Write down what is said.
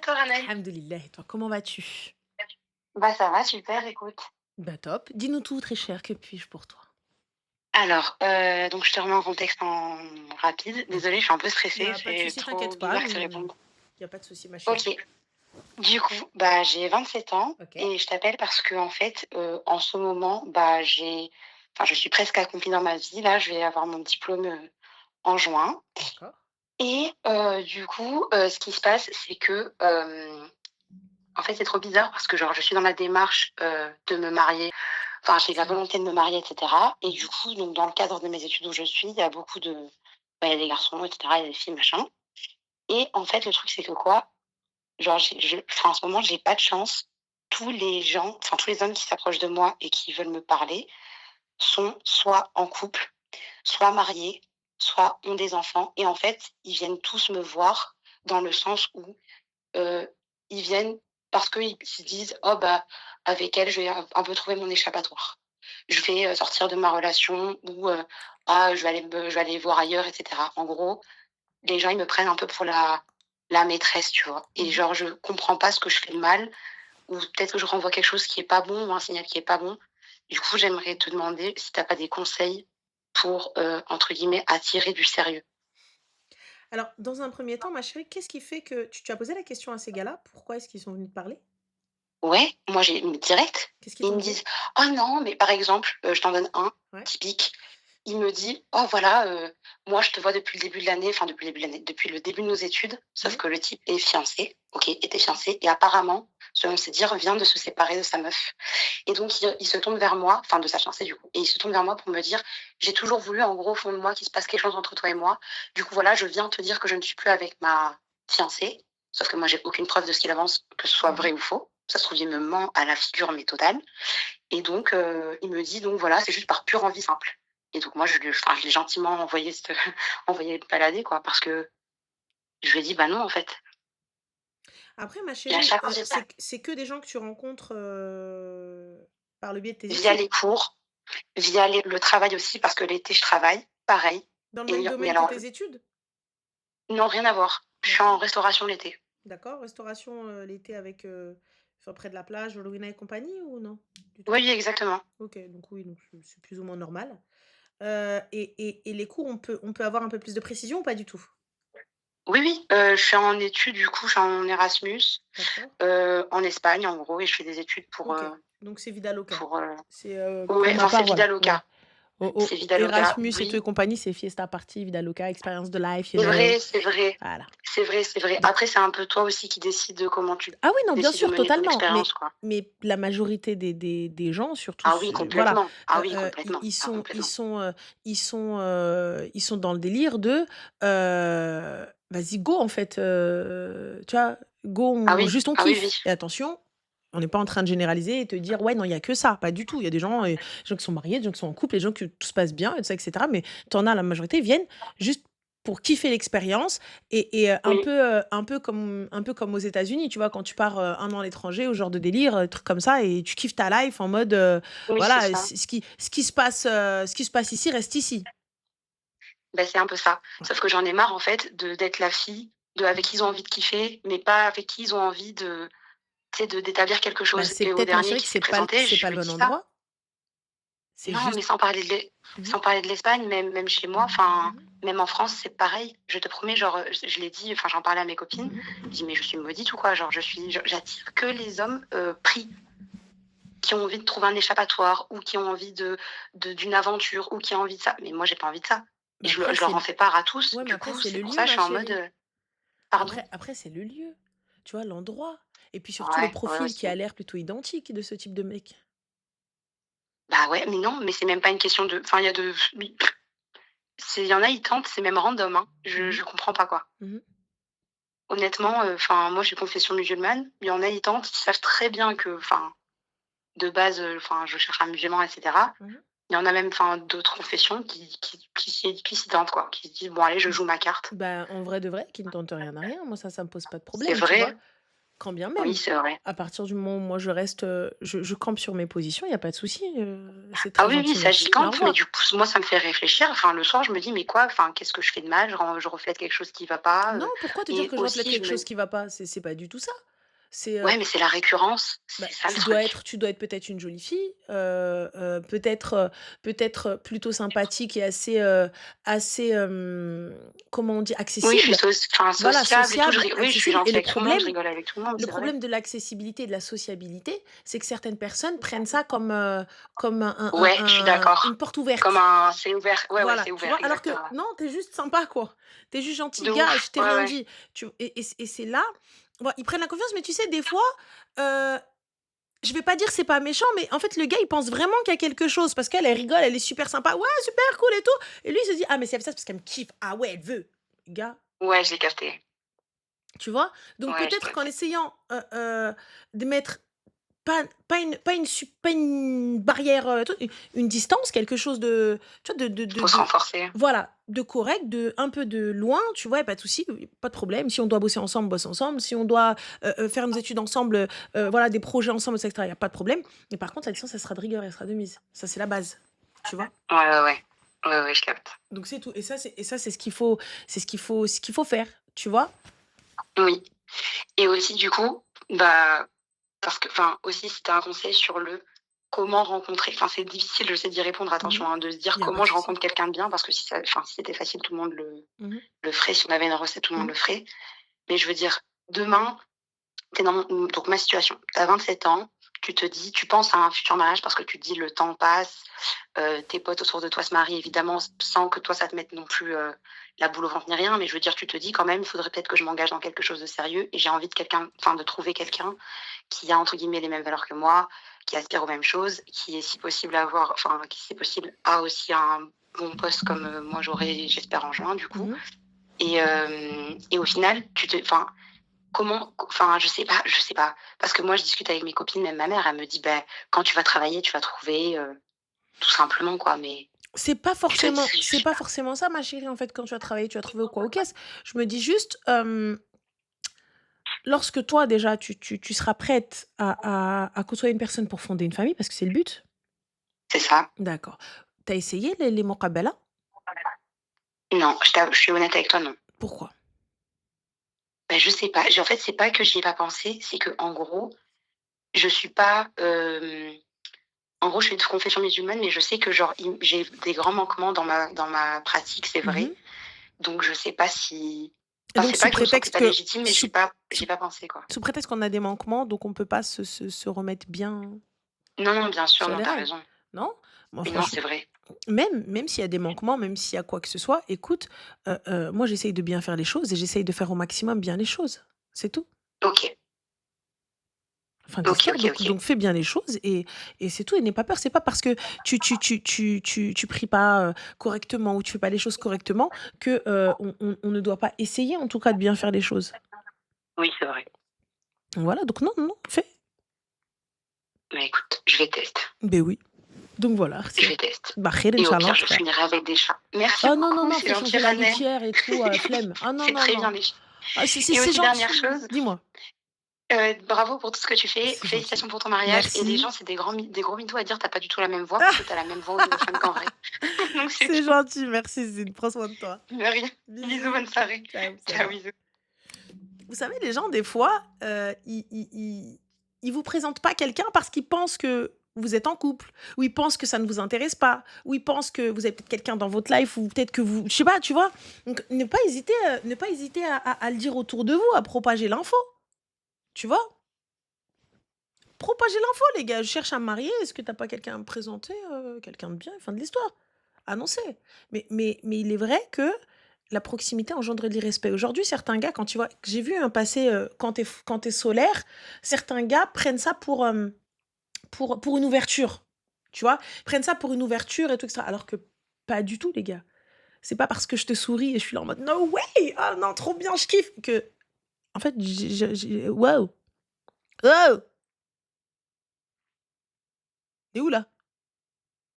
toi, Ranel? Alhamdoulilah, et toi, comment vas-tu? Bah, ça va, super, écoute. Bah top. Dis-nous tout, très cher, que puis-je pour toi? Alors, donc je te remets en contexte en rapide. Désolée, je OK. suis un peu Il y stressée, a pas de c'est souci, trop t'inquiète pas, bizarre de te nous répondre. il y a pas de souci, ma chérie. OK, du coup, bah, j'ai 27 ans OK, et je t'appelle parce que en fait, en ce moment, bah, je suis presque accomplie dans ma vie. Là, je vais avoir mon diplôme, en juin d'accord. et du coup, ce qui se passe, c'est que, en fait, c'est trop bizarre parce que genre je suis dans la démarche, de me marier. Enfin, j'ai la C'est volonté de me marier et cetera et du mmh coup, donc dans le cadre de mes études où je suis, il y a beaucoup de bah, il y a des garçons et cetera, il y a des filles, machin et en fait, le truc, c'est que quoi? Genre en ce moment, j'ai pas de chance. Tous les gens, enfin, tous les hommes qui s'approchent de moi et qui veulent me parler sont soit en couple, soit mariés, soit ont des enfants et en fait, ils viennent tous me voir dans le sens où, heu, ils viennent parce qu'ils se disent: «Oh bah, avec elle, je vais un peu trouver mon échappatoire. Je vais, sortir de ma relation» ou, «Ah, je vais aller voir ailleurs» et cetera. En gros, les gens, ils me prennent un peu pour la maîtresse, tu vois? Et Mmh. genre, je comprends pas ce que je fais de mal ou peut-être que je renvoie quelque chose qui est pas bon ou un signal qui est pas bon. Du coup, j'aimerais te demander si tu as pas des conseils pour, entre guillemets, «attirer du sérieux». Alors, dans un premier temps, ma chérie, qu'est-ce qui fait que tu as posé la question à ces gars-là? Pourquoi est-ce qu'ils sont venus te parler? Ouais, moi j'ai mais direct, Qu'est-ce qu'ils ils t'ont me dit? disent: «Oh non», mais par exemple, je t'en donne un Ouais, typique. Il me dit: «Oh voilà, moi je te vois depuis le début de l'année», enfin depuis le début de l'année, depuis le début de nos études, sauf mmh, que le type est fiancé, OK, était fiancé et apparemment, selon ses dires, vient de se séparer de sa meuf et donc il se tourne vers moi, enfin de sa fiancée du coup et il se tourne vers moi pour me dire: «J'ai toujours voulu en gros au fond de moi qu'il se passe quelque chose entre toi et moi. Du coup voilà, je viens te dire que je ne suis plus avec ma fiancée». Sauf que moi j'ai aucune preuve de ce qu'il avance, que ce soit mmh. vrai ou faux. Ça se trouve, il me ment à la figure mais totale. Et donc, il me dit donc voilà, c'est juste par pure envie simple. Et donc moi, je l'ai gentiment envoyé envoyé le balader quoi, parce que je lui ai dit: «Bah non, en fait». Après, ma Et à chérie, chaque fois, c'est ça. c'est que des gens que tu rencontres, par le biais de tes Via les études? cours, via le travail aussi, parce que l'été, je travaille, pareil. Dans le Et même mais domaine que alors, tes études? non, rien à voir. Je suis en D'accord. restauration l'été. D'accord, restauration, l'été avec, enfin près de la plage, Halloween et compagnie ou non? Du tout? Oui, exactement. OK, donc oui, donc c'est plus ou moins normal. Et les cours, on peut avoir un peu plus de précision ou pas du tout? Oui, oui, je suis en études, du coup, je suis en Erasmus, D'accord. en Espagne, en gros et je fais des études OK, donc c'est Vida Loca. pour, C'est, pour ouais, ma enfin, c'est part, voilà, Vida ouais. Loca. C'est Vida Loca, Erasmus et tout et oui. compagnie, c'est fiesta party, Vida Loca, expérience de life, C'est vrai, c'est vrai. voilà. C'est vrai, c'est vrai. Donc Après, c'est un peu toi aussi qui décides de comment tu ah oui, non, bien décides de sûr, mener ton totalement, expérience, quoi. mais la majorité des gens, surtout Ah oui, ce voilà, complètement. Ah oui, ils complètement. ils Ah sont ils complètement. sont, ils sont dans le délire de, vas-y go en fait, tu vois? Go, Ah on oui, juste on ah oui, oui. kiffe et attention, on n'est pas en train de généraliser et te dire: «Ouais, non, il y a que ça», pas du tout. Il y a des gens qui sont mariés, des gens qui sont en couple, des gens que tout se passe bien et tout ça et cetera, mais tu en as la majorité viennent juste pour kiffer l'expérience et Oui, un peu comme aux États-Unis, tu vois? Quand tu pars, 1 an à l'étranger ou ce genre de délire, truc comme ça et tu kiffes ta life en mode, oui, c'est voilà, ça. ce qui se passe ici reste ici. Bah, c'est un peu ça. Voilà. Sauf que j'en ai marre, en fait, d'être la fille de avec qui ils ont envie de kiffer, mais pas avec qui ils ont envie de tu sais, d'établir quelque Bah, chose c'est et au peut-être ma dernier chérie qui que s'est présenté, c'est je pas le lui bon dis ça. endroit. C'est Non, mais juste mmh sans parler de l'Espagne, même chez moi, enfin, mh. même en France, c'est pareil. Je te promets, genre, je l'ai dit, enfin, j'en parlais à mes copines, Mmh. je dis: «Mais je suis maudite ou quoi?» genre, j'attire que les hommes, pris, qui ont envie de trouver un échappatoire ou qui ont envie d'une aventure ou qui ont envie de ça. Mais moi, j'ai pas envie de ça. Et Mais après je leur c'est en l fais part à tous. ouais, mais Du après coup, c'est c'est le pour lieu, ça, je ma suis en mode, chérie. «Pardon?» Après c'est le lieu, tu vois? L'endroit et puis surtout le Ouais, ouais, profil qui aussi. a l'air plutôt identique de ce type de mec. Bah, ouais, mais non, mais c'est même pas une question de enfin, il y a de il y en a, ils tentent, c'est même random, hein. Mmh mh. Je comprends pas, quoi. Mmh. Honnêtement, enfin, moi, je suis confession musulmane. Il y en a, ils tentent, ils savent très bien que, enfin, de base, enfin, je cherche un musulman et cetera. Mmh. Il y en a même, enfin, d'autres confessions qui s'y tentent, quoi, qui se disent: «Bon allez, je joue ma carte». Bah, en vrai de vrai, qui ne tente rien à rien, moi ça me pose pas de C'est problème, tu vrai, vois? Quand bien Oui, même, c'est vrai. à partir du moment où moi je reste, je campe sur mes positions, il y a pas de souci, c'est Ah très oui, oui, gentil, ça j'y merci, mais au campe, mais revoir. du coup, moi, ça me fait réfléchir. Enfin, le soir, je me dis: «Mais quoi? Enfin, qu'est-ce que je fais de mal? Je reflète quelque chose qui va pas», Non, pourquoi te dire et que je reflète aussi je quelque me chose qui va pas? C'est pas du tout ça. C'est, ouais, mais c'est la récurrence, bah, c'est ça le truc. tu dois être peut-être une jolie fille, peut-être, plutôt sympathique et assez, comment on dit? Oui, je suis Accessible. Voilà, sociable et tout, sociable, oui, je suis accessible et gentille avec tout le monde, je rigole avec tout le monde, le c'est vrai. problème de l'accessibilité et de la sociabilité, c'est que certaines personnes prennent ça comme, comme Ouais, je suis une d'accord. porte Comme ouverte. un c'est ouvert, ouais, ouais, Voilà, c'est tu ouvert, vois? Alors que exactement. non, tu es juste sympa, quoi. Tu es juste gentil, De gars, je ouf, t'ai ouais, rien ouais. dit. Et c'est là, bon, ils prennent la confiance, mais tu sais, des fois, heu, je vais pas dire c'est pas méchant, mais en fait, le gars, il pense vraiment qu'il y a quelque chose parce qu'elle, elle rigole, elle est super sympa. «Ouais, super cool et tout», et lui, il se dit: «Ah, mais c'est ça, c'est parce qu'elle me kiffe. Ah ouais, elle veut». Gars, Ouais, je l'ai capté. tu vois? Donc Ouais, j'ai peut-être qu'en capté. essayant, de mettre pas une barrière, truc, une distance, quelque chose de, tu vois, Faut se renforcer. voilà, de correct, de un peu de loin, tu vois? Y a pas de souci, pas de problème. Si on doit bosser ensemble, bosse ensemble. Si on doit, faire nos études ensemble, voilà, des projets ensemble, et cetera, y a pas de problème. Mais par contre, la distance, elle sera de rigueur, elle sera de mise. Ça, c'est la base, tu vois? Ouais, ouais, ouais. Ouais, ouais, je capte. Donc c'est tout, et ça, ce qu'il faut faire, tu vois? Oui, et aussi du coup, bah, parce que enfin, aussi si tu as un conseil sur le comment rencontrer, enfin, c'est difficile, je sais, d'y répondre, Mmh. attention, hein, de se dire Y a pas de comment je souci. rencontre quelqu'un de bien parce que si c'était facile, tout le monde Mmh mh. le ferait. Si on avait une recette, tout le monde Mmh. le ferait. Mais je veux dire, demain, tu dans donc ma situation, tu as 27 ans, tu penses à un futur mariage parce que tu te dis: «Le temps passe», tes potes autour de toi se marient évidemment sans que toi ça te mette non plus, la boule au ventre ni rien, mais je veux dire, tu te dis quand même: «Il faudrait peut-être que je m'engage dans quelque chose de sérieux» et j'ai envie de trouver quelqu'un qui a entre guillemets «les mêmes valeurs que moi», qui aspire aux mêmes choses, qui est si possible qui si possible a aussi un bon poste comme, moi j'aurai, j'espère en juin du coup, Mmh. et au final tu te enfin je sais pas. Parce que moi, je discute avec mes copines, même ma mère, elle me dit: «Beh, quand tu vas travailler, tu vas trouver, tout simplement, quoi». Mais je te dis, je C'est sais pas pas. forcément ça, ma chérie, en fait, quand tu vas travailler, tu vas trouver quoi? OK. Je me dis juste, lorsque toi, déjà, tu seras prête à côtoyer une personne pour fonder une famille, parce que c'est le but? C'est ça. D'accord. Tu as essayé les Moqabela? Non, je suis honnête avec toi, non. Pourquoi? Bah, je sais pas. En fait, c'est pas que j'y ai pas pensé, c'est que en gros, je suis pas, en gros, je suis de confession musulmane, mais je sais que genre j'ai des grands manquements dans ma pratique, c'est Mmh vrai. mh. Donc je sais pas si Et donc c'est pas que je me sentais pas légitime, mais sous j'y ai pas pensé, quoi. sous prétexte qu'on a des manquements, donc on peut pas se remettre bien Non, non, bien sûr, sur non, les tu as rails, raison. non? Moi, Mais non, franchement, c'est vrai. même s'il y a des manquements, même s'il y a quoi que ce soit, écoute, moi, j'essaye de bien faire les choses et j'essaye de faire au maximum bien les choses. C'est tout. OK. Fin de OK, l'histoire, OK, OK. donc fais bien les choses et c'est tout, et n'aie pas peur. C'est pas parce que tu pries pas, correctement, ou tu fais pas les choses correctement que, on ne doit pas essayer, en tout cas, de bien faire les choses. Oui, c'est vrai. Voilà, donc non, non, non, fais. Bah, écoute, je vais tester. Beh, oui, donc voilà, Je c'est vais tester bah, khir et au inch'Allah, en pire, tout je cas. finirai avec des chats. Merci Oh non, non, beaucoup, non, c'est fais gentil, changer la René. litière et tout, flemme. Ah non, C'est non, très bien non. les chats Ah, et c'est aussi dernière gentil. chose, Dis-moi. bravo pour tout ce que tu fais. C'est gentil. Félicitations pour ton mariage et les gens, Merci. c'est des gros mythos à dire: «Tu as pas du tout la même voix» parce que tu as la même voix au téléphone qu'en vrai. Donc c'est C'est tout. gentil, merci Zine, prends soin de toi. De rien. Bisous, Bisous. bonne soirée. Ciao, Ciao, salut. bisous. Vous savez, les gens, des fois, ils vous présentent pas quelqu'un parce qu'ils pensent que vous êtes en couple, ou ils pensent que ça ne vous intéresse pas, ou ils pensent que vous avez peut-être quelqu'un dans votre life, ou peut-être que vous, je sais pas, tu vois? Donc ne pas hésiter à le dire autour de vous, à propager l'info, tu vois? Propager l'info, les gars. Je cherche à me marier, est-ce que t'as pas quelqu'un à me présenter, quelqu'un de bien, fin de l'histoire. Annoncez. Mais il est vrai que la proximité engendre de l'irrespect. Aujourd'hui, certains gars, quand tu vois, j'ai vu un passé, quand tu solaire, certains gars prennent ça pour une ouverture. Tu vois? Prennent ça pour une ouverture et tout, et cetera. Alors que pas du tout, les gars. C'est pas parce que je te souris et je suis là en mode no way! Ah non, trop bien, je kiffe, que, en fait, wow! Wow! Tu où là?